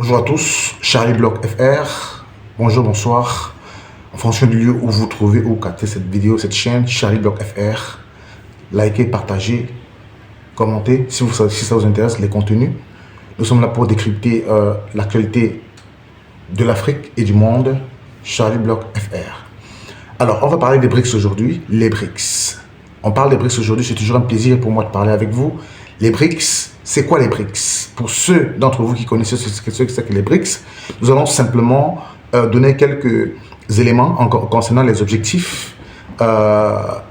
Bonjour à tous, Charlie Block FR. Bonjour, bonsoir. En fonction du lieu où vous trouvez ou captez cette vidéo, cette chaîne, Charlie Block FR. Likez, partagez, commentez si ça vous intéresse les contenus. Nous sommes là pour décrypter l'actualité de l'Afrique et du monde. Charlie Block FR. Alors, on va parler des BRICS aujourd'hui. Les BRICS. On parle des BRICS aujourd'hui, c'est toujours un plaisir pour moi de parler avec vous. Les BRICS, c'est quoi les BRICS? Pour ceux d'entre vous qui connaissent ce que c'est que les BRICS, nous allons simplement donner quelques éléments concernant les objectifs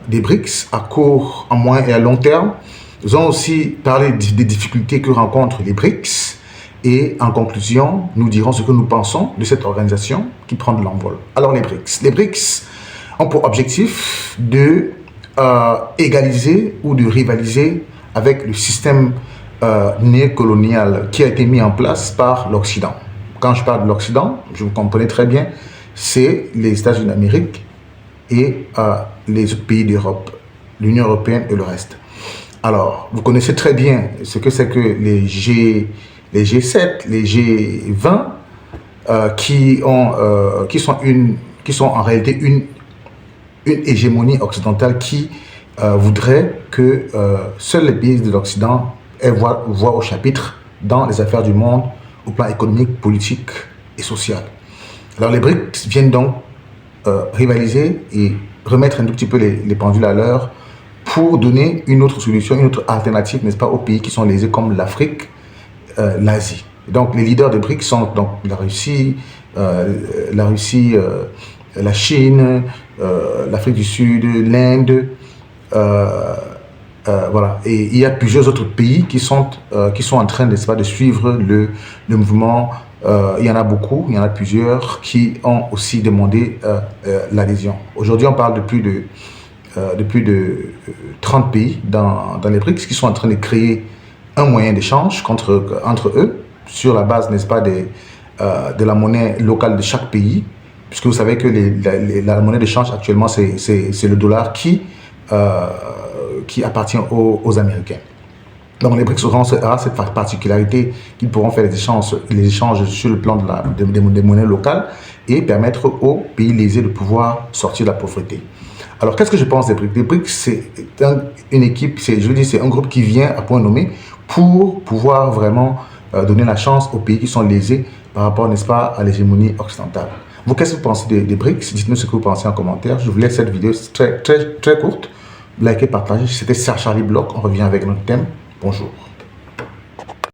des BRICS à court, à moyen et à long terme. Nous allons aussi parler des difficultés que rencontrent les BRICS. Et en conclusion, nous dirons ce que nous pensons de cette organisation qui prend de l'envol. Alors les BRICS. Les BRICS ont pour objectif de égaliser ou de rivaliser avec le système néocolonial qui a été mis en place par l'Occident. Quand je parle de l'Occident, je vous comprenez très bien, c'est les États-Unis d'Amérique et les autres pays d'Europe, l'Union européenne et le reste. Alors, vous connaissez très bien ce que c'est que les G7, les G20, qui sont en réalité une hégémonie occidentale qui voudrait que seuls les pays de l'Occident aient voix au chapitre dans les affaires du monde au plan économique, politique et social. Alors les BRICS viennent donc rivaliser et remettre un tout petit peu les pendules à l'heure pour donner une autre solution, une autre alternative, n'est-ce pas, aux pays qui sont lésés comme l'Afrique, l'Asie. Donc les leaders des BRICS sont donc la Russie, la Chine, l'Afrique du Sud, l'Inde, voilà. Et il y a plusieurs autres pays qui sont en train, n'est-ce pas, de suivre le mouvement. Il y en a beaucoup, il y en a plusieurs qui ont aussi demandé l'adhésion. Aujourd'hui, on parle de plus de 30 pays dans les BRICS qui sont en train de créer un moyen d'échange entre eux sur la base, n'est-ce pas, de la monnaie locale de chaque pays, puisque vous savez que la monnaie d'échange actuellement, c'est le dollar qui appartient aux Américains. Donc les BRICS auront cette particularité qu'ils pourront faire les échanges sur le plan des monnaies locales et permettre aux pays lésés de pouvoir sortir de la pauvreté. Alors qu'est-ce que je pense des BRICS? Les BRICS, c'est une équipe, c'est un groupe qui vient à point nommé pour pouvoir vraiment donner la chance aux pays qui sont lésés par rapport, n'est-ce pas, à l'hégémonie occidentale. Vous, qu'est-ce que vous pensez des BRICS? Dites-nous ce que vous pensez en commentaire. Je vous laisse cette vidéo très courte. Likez, partagez. C'était Charlie Block. On revient avec notre thème. Bonjour.